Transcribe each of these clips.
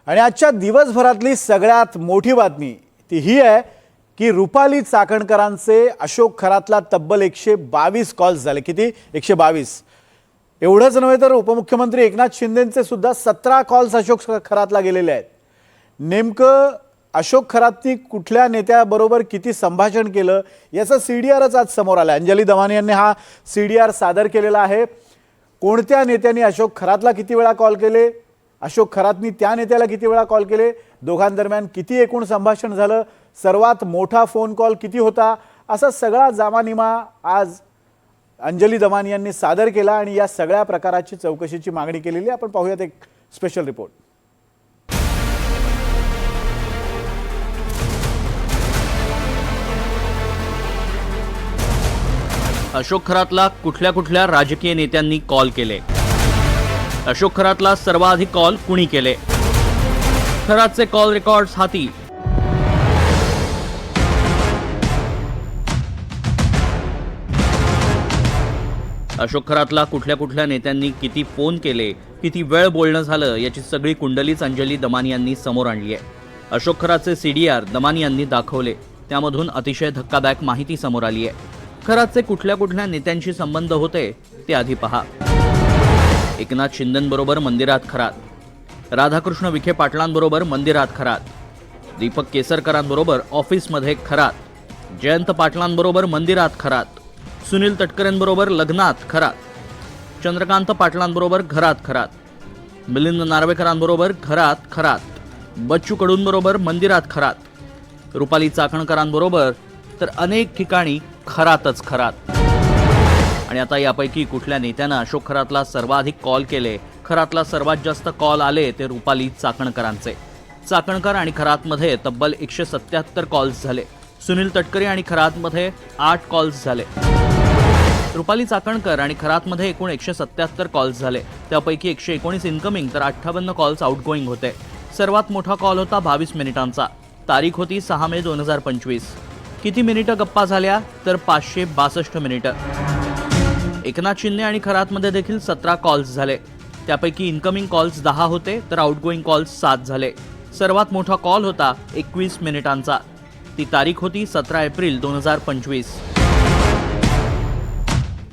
आणि आजच्या दिवसभरातली सगळ्यात मोठी बातमी ती ही आहे की रुपाली चाकणकरांचे अशोक खरातला तब्बल 122 कॉल्स झाले। किती? 122। एवढंच नव्हे तर उपमुख्यमंत्री एकनाथ शिंदेंचे सुद्धा 17 कॉल्स अशोक खरातला गेलेले आहेत। नेमकं अशोक खरातनी कुठल्या नेत्याबरोबर किती संभाषण केलं याचा सीडीआरच आज समोर आला। अंजली दमानी यांनी हा सीडीआर सादर केलेला आहे। कोणत्या नेत्यांनी अशोक खरातला किती वेळा कॉल केले, अशोक खरातनी त्या नेत्याला किती वेळा कॉल केले, दोघांदरम्यान किती एकूण संभाषण झालं, सर्वात मोठा फोन कॉल किती होता, असा सगळा जामानिमा आज अंजली दमानी यांनी सादर केला आणि या सगळ्या प्रकाराची चौकशीची मागणी केलेली। आपण पाहूयात एक स्पेशल रिपोर्ट। अशोक खरातला कुठल्या कुठल्या राजकीय नेत्यांनी कॉल केले, अशोक खरातला सर्वाधिक कॉल कुणी केले, खरातचे कॉल रेकॉर्ड्स हाती। अशोक खरातला कुठल्या कुठल्या नेत्यांनी किती फोन केले, किती वेळ बोलणं झालं याची सगळी कुंडलीच अंजली दमानी यांनी समोर आणली आहे। अशोक खरातचे सीडीआर दमानी यांनी दाखवले, त्यामधून अतिशय धक्कादायक माहिती समोर आली आहे। खरातचे कुठल्या कुठल्या नेत्यांशी संबंध होते ते आधी पहा। एकनाथ शिंदेंबरोबर मंदिरात खरात, राधाकृष्ण विखे पाटलांबरोबर मंदिरात खरात, दीपक केसरकरांबरोबर ऑफिसमध्ये खरात, जयंत पाटलांबरोबर मंदिरात खरात, सुनील तटकरेंबरोबर लग्नात खरात, चंद्रकांत पाटलांबरोबर घरात खरात, मिलिंद नार्वेकरांबरोबर घरात खरात, बच्चू कडूंबरोबर मंदिरात खरात, रुपाली चाकणकरांबरोबर तर अनेक ठिकाणी खरातच खरात। आणि आता यापैकी कुठल्या नेत्यानं अशोक खरातला सर्वाधिक कॉल केले, खरातला सर्वात जास्त कॉल आले ते रुपाली चाकणकरांचे। चाकणकर आणि खरातमध्ये तब्बल 177 कॉल्स झाले। सुनील तटकरे आणि खरातमध्ये 8 कॉल्स झाले। रुपाली चाकणकर आणि खरातमध्ये एकूण 177 कॉल्स झाले, त्यापैकी 119 इनकमिंग तर 58 कॉल्स आउटगोईंग होते। सर्वात मोठा कॉल होता 22 मिनिटांचा, तारीख होती 6 मे 2025। किती मिनिटं गप्पा झाल्या तर 562 मिनिटं। एकनाथ शिंदे आणि खरातमध्ये देखील 17 कॉल्स झाले, त्यापैकी इनकमिंग कॉल्स 10 होते तर आउटगोईंग कॉल्स 7 झाले। सर्वात मोठा कॉल होता 21 मिनिटांचा, ती तारीख होती 17 एप्रिल 2025।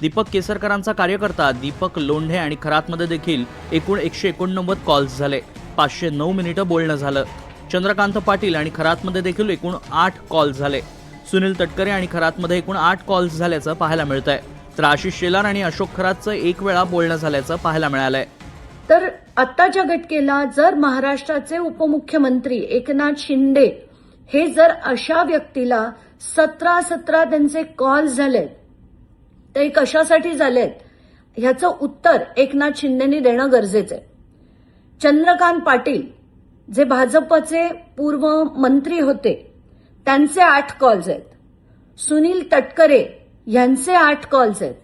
दीपक केसरकरांचा कार्यकर्ता दीपक लोंढे आणि खरातमध्ये देखील एकूण 189 कॉल्स झाले, 509 मिनिटं बोलणं झालं। चंद्रकांत पाटील आणि खरातमध्ये देखील एकूण 8 कॉल्स झाले। सुनील तटकरे आणि खरातमध्ये एकूण 8 कॉल्स झाल्याचं पाहायला मिळतंय, तर आशिष शेलार आणि अशोक खरातचं एक वेळा बोलणं झाल्याचं पाहायला मिळालंय। तर आत्ताच्या घटकेला जर महाराष्ट्राचे उपमुख्यमंत्री एकनाथ शिंदे हे जर अशा व्यक्तीला 17 त्यांचे कॉल झालेत, ते कशासाठी झालेत ह्याचं उत्तर एकनाथ शिंदेनी देणं गरजेचं आहे। चंद्रकांत पाटील जे भाजपचे पूर्व मंत्री होते त्यांचे 8 कॉल्स आहेत, सुनील तटकरे यांचे 8 कॉल्स आहेत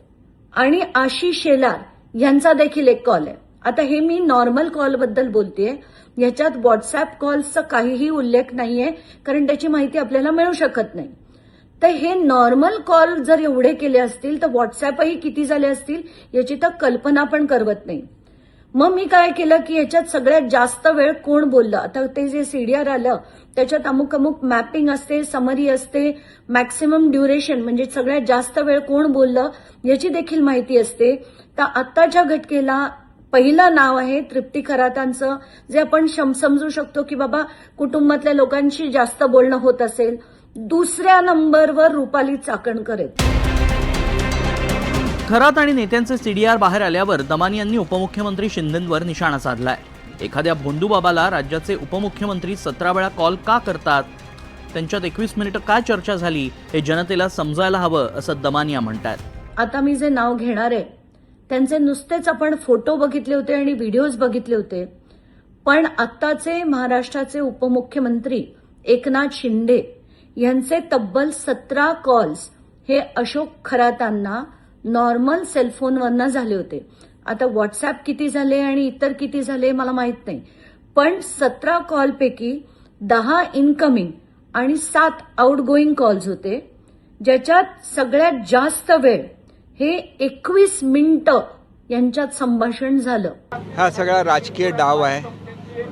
आणि आशिष शेलार यांचा देखील एक कॉल आहे। आता हे मी नॉर्मल कॉल बद्दल बोलतेय, याच्यात व्हॉट्सअप कॉल्सचा काहीही उल्लेख नाहीये, कारण त्याची माहिती आपल्याला मिळू शकत नाही। तर हे नॉर्मल कॉल जर एवढे केले असतील तर व्हॉट्सअपही किती झाले असतील याची तर कल्पना पण करवत नाही। मग मी काय केलं की याच्यात सगळ्यात जास्त वेळ कोण बोललं, आता ते जे सीडीआर आलं त्याच्यात अमुक अमुक मॅपिंग असते, समरी असते, मॅक्सिमम ड्युरेशन म्हणजे सगळ्यात जास्त वेळ कोण बोललं याची देखील माहिती असते। तर आत्ताच्या घटकेला पहिलं नाव आहे तृप्ती खरातांचं, जे आपण समजू शकतो की बाबा कुटुंबातल्या लोकांशी जास्त बोलणं होत असेल। दुसऱ्या नंबरवर रुपाली चाकणकर आहेत। खरात आणि नेत्यांचे सीडीआर बाहेर आल्यावर दमानी यांनी उपमुख्यमंत्री शिंदेंवर निशाणा साधलाय। एखाद्या भोंदूबाबाला राज्याचे उपमुख्यमंत्री 17 वेळा कॉल का करतात, त्यांच्यात 21 मिनिटं काय चर्चा झाली हे जनतेला समजायला हवं असं दमानिया म्हणतात। आता मी जे नाव घेणार आहे त्यांचे नुसतेच आपण फोटो बघितले होते आणि व्हिडिओज बघितले होते, पण आत्ताचे महाराष्ट्राचे उपमुख्यमंत्री एकनाथ शिंदे यांचे तब्बल 17 कॉल्स हे अशोक खरातांना नॉर्मल सेलफोनवरनं झाले होते। आता व्हॉट्सअप किती झाले आणि इतर किती झाले मला माहित नाही, पण 17 कॉलपैकी 10 इनकमिंग आणि 7 आउटगोईंग कॉल्स होते, ज्याच्यात सगळ्यात जास्त वेळ हे 21 मिनिटं यांच्यात संभाषण झालं। हा सगळा राजकीय डाव आहे।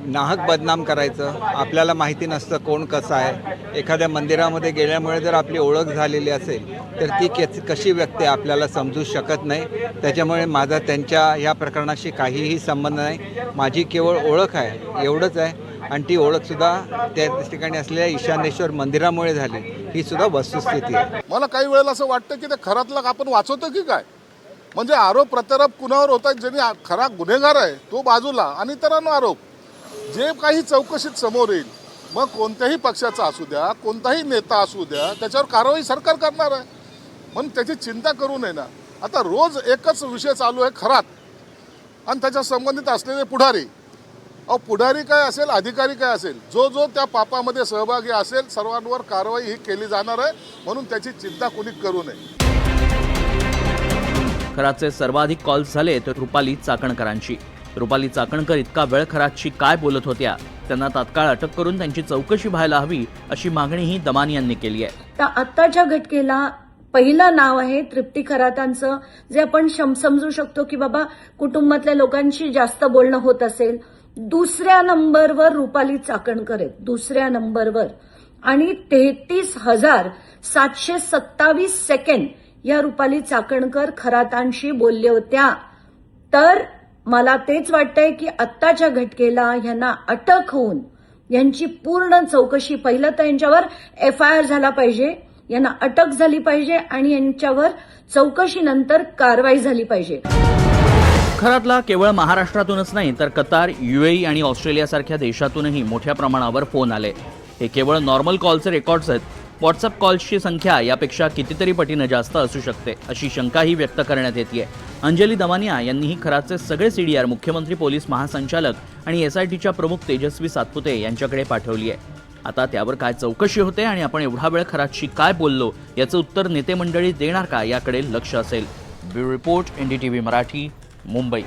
नाहक बदनाम करायचं. आपल्याला माहिती नसतं कोण कसं आहे. एखाद्या मंदिरामध्ये गेल्यामुळे जर आपली ओळख झालेली असेल तर ती कशी व्यक्ती आपल्याला समजू शकत नाही. त्याच्यामुळे माझा त्यांच्या ह्या प्रकरणाशी काहीही संबंध नाही. माझी केवळ ओळख आहे, एवढंच आहे. आणि ती ओळखसुद्धा त्या ठिकाणी असलेल्या ईशानेश्वर मंदिरामुळे झाली, ही सुद्धा वस्तुस्थिती आहे. मला काही वेळेला असं वाटतं की ते खरातला आपण वाचवतो की काय. म्हणजे आरोप प्रत्यारोप कुणावर होत आहेत, ज्यांनी खरा गुन्हेगार आहे तो बाजूला आणि इतरांना आरोप. जे काही चौकशीत समोर येईल, मग कोणत्याही पक्षाचा असू द्या, कोणताही नेता असू द्या, त्याच्यावर कारवाई सरकार करणार आहे. म्हणून त्याची चिंता करू नये ना. आता रोज एकच विषय चालू आहे, खरात आणि त्याच्या संबंधित असलेले पुढारी. अहो, पुढारी काय असेल, अधिकारी काय असेल, जो जो त्या पापामध्ये सहभागी असेल सर्वांवर कारवाई ही केली जाणार आहे. म्हणून त्याची चिंता कोणी करू नये. खरातचे सर्वाधिक कॉल्स झाले तर रुपाली चाकणकरांची. रुपाली चाकणकर इतका वेळ खरातशी काय बोलत होत्या, त्यांना तात्काळ अटक करून त्यांची चौकशी व्हायला हवी अशी मागणीही दमानी यांनी केली आहे. तर आत्ताच्या घटकेला पहिलं नाव आहे तृप्ती खरातांचं, जे आपण समजू शकतो की बाबा कुटुंबातल्या लोकांशी जास्त बोलणं होत असेल. दुसऱ्या नंबरवर रुपाली चाकणकर आहेत, दुसऱ्या नंबरवर. आणि 33,727 सेकंड या रुपाली चाकणकर खरातांशी बोलल्या होत्या. तर मला तेच वाटतंय की आत्ताच्या घटकेला यांना अटक होऊन यांची पूर्ण चौकशी, पहिलं तर यांच्यावर FIR झाला पाहिजे, यांना अटक झाली पाहिजे आणि यांच्यावर चौकशीनंतर कारवाई झाली पाहिजे. खरातला केवळ महाराष्ट्रातूनच नाही तर कतार, UAE आणि ऑस्ट्रेलियासारख्या देशातूनही मोठ्या प्रमाणावर फोन आले. हे केवळ नॉर्मल कॉलचे रेकॉर्ड्स आहेत. व्हॉट्सअप कॉल्सची संख्या यापेक्षा कितीतरी पटीनं जास्त असू शकते अशी शंकाही व्यक्त करण्यात येते. अंजली दमानिया यांनीही खरातचे सगळे CDR मुख्यमंत्री पोलीस महासंचालक आणि SITच्या प्रमुख तेजस्वी सातपुते यांच्याकडे पाठवली आहे. आता त्यावर काय चौकशी होते आणि आपण एवढा वेळ खरातशी काय बोललो याचं उत्तर नेते मंडळी देणार का याकडे लक्ष असेल. Bureau report, NDTV Marathi, Mumbai.